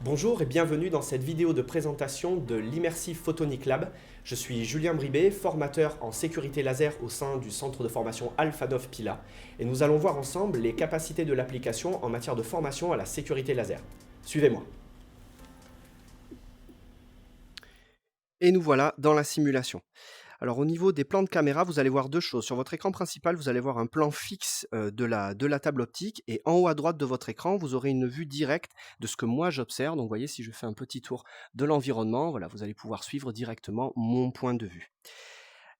Bonjour et bienvenue dans cette vidéo de présentation de l'Immersive Photonic Lab. Je suis Julien Bribé, formateur en sécurité laser au sein du centre de formation Alpha 9 Pila et nous allons voir ensemble les capacités de l'application en matière de formation à la sécurité laser. Suivez-moi. Et nous voilà dans la simulation. Alors au niveau des plans de caméra, vous allez voir deux choses. Sur votre écran principal, vous allez voir un plan fixe de la table optique et en haut à droite de votre écran, vous aurez une vue directe de ce que moi j'observe. Donc vous voyez, si je fais un petit tour de l'environnement, voilà, vous allez pouvoir suivre directement mon point de vue.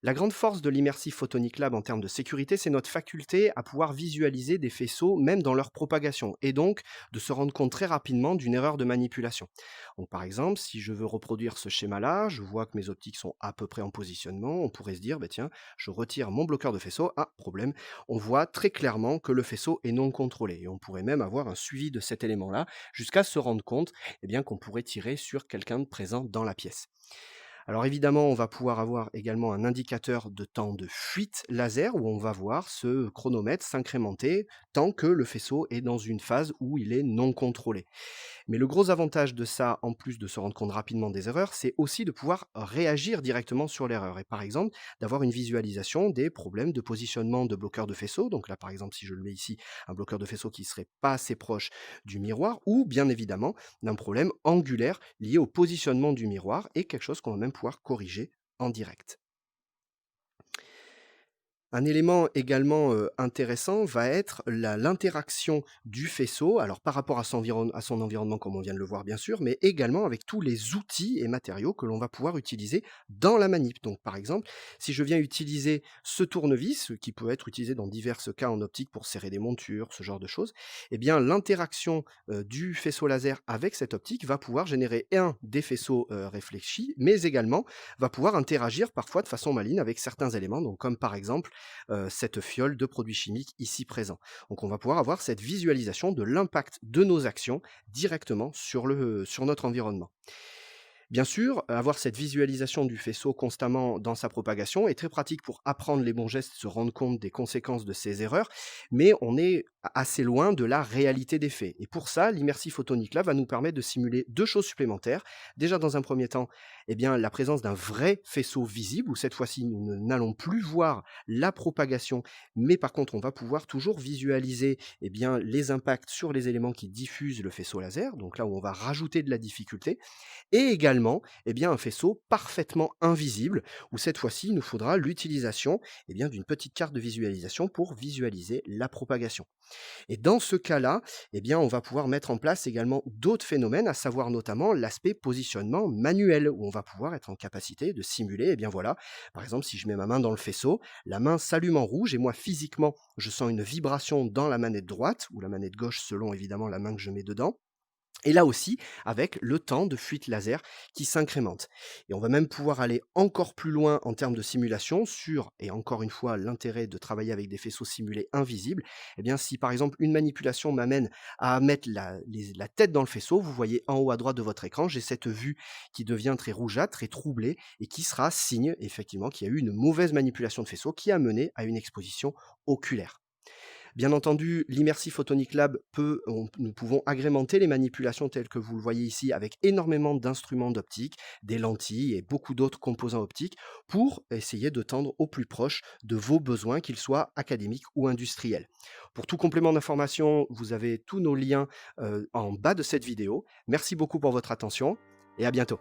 La grande force de l'Immersive Photonic Lab en termes de sécurité, c'est notre faculté à pouvoir visualiser des faisceaux même dans leur propagation et donc de se rendre compte très rapidement d'une erreur de manipulation. Donc par exemple, si je veux reproduire ce schéma-là, je vois que mes optiques sont à peu près en positionnement, on pourrait se dire, bah tiens, je retire mon bloqueur de faisceau, ah, problème, on voit très clairement que le faisceau est non contrôlé et on pourrait même avoir un suivi de cet élément-là jusqu'à se rendre compte qu'on pourrait tirer sur quelqu'un de présent dans la pièce. Alors évidemment, on va pouvoir avoir également un indicateur de temps de fuite laser où on va voir ce chronomètre s'incrémenter tant que le faisceau est dans une phase où il est non contrôlé. Mais le gros avantage de ça, en plus de se rendre compte rapidement des erreurs, c'est aussi de pouvoir réagir directement sur l'erreur. Et par exemple, d'avoir une visualisation des problèmes de positionnement de bloqueurs de faisceau. Donc là, par exemple, si je le mets ici, un bloqueur de faisceau qui serait pas assez proche du miroir, ou bien évidemment d'un problème angulaire lié au positionnement du miroir et quelque chose qu'on va même pouvoir corriger en direct. Un élément également, intéressant va être l'interaction du faisceau, alors par rapport à son environnement comme on vient de le voir bien sûr, mais également avec tous les outils et matériaux que l'on va pouvoir utiliser dans la manip. Donc par exemple, si je viens utiliser ce tournevis, qui peut être utilisé dans divers cas en optique pour serrer des montures, ce genre de choses, eh bien l'interaction, du faisceau laser avec cette optique va pouvoir générer des faisceaux, réfléchis, mais également va pouvoir interagir parfois de façon maligne avec certains éléments, donc comme par exemple cette fiole de produits chimiques ici présents. Donc on va pouvoir avoir cette visualisation de l'impact de nos actions directement sur notre environnement. Bien sûr, avoir cette visualisation du faisceau constamment dans sa propagation est très pratique pour apprendre les bons gestes, se rendre compte des conséquences de ses erreurs, mais on est assez loin de la réalité des faits. Et pour ça, l'immersif photonique là va nous permettre de simuler deux choses supplémentaires. Déjà, dans un premier temps, la présence d'un vrai faisceau visible, où cette fois-ci, nous n'allons plus voir la propagation, mais par contre, on va pouvoir toujours visualiser les impacts sur les éléments qui diffusent le faisceau laser, donc là où on va rajouter de la difficulté, et également un faisceau parfaitement invisible, où cette fois-ci, il nous faudra l'utilisation d'une petite carte de visualisation pour visualiser la propagation. Et dans ce cas-là, on va pouvoir mettre en place également d'autres phénomènes, à savoir notamment l'aspect positionnement manuel, où on va pouvoir être en capacité de simuler, par exemple, si je mets ma main dans le faisceau, la main s'allume en rouge et moi, physiquement, je sens une vibration dans la manette droite, ou la manette gauche, selon évidemment la main que je mets dedans. Et là aussi, avec le temps de fuite laser qui s'incrémente. Et on va même pouvoir aller encore plus loin en termes de simulation sur, et encore une fois, l'intérêt de travailler avec des faisceaux simulés invisibles. Si par exemple une manipulation m'amène à mettre la tête dans le faisceau, vous voyez en haut à droite de votre écran, j'ai cette vue qui devient très rougeâtre, très troublée, et qui sera signe effectivement qu'il y a eu une mauvaise manipulation de faisceau qui a mené à une exposition oculaire. Bien entendu, l'Immersive Photonic Lab nous pouvons agrémenter les manipulations telles que vous le voyez ici avec énormément d'instruments d'optique, des lentilles et beaucoup d'autres composants optiques pour essayer de tendre au plus proche de vos besoins, qu'ils soient académiques ou industriels. Pour tout complément d'information, vous avez tous nos liens en bas de cette vidéo. Merci beaucoup pour votre attention et à bientôt.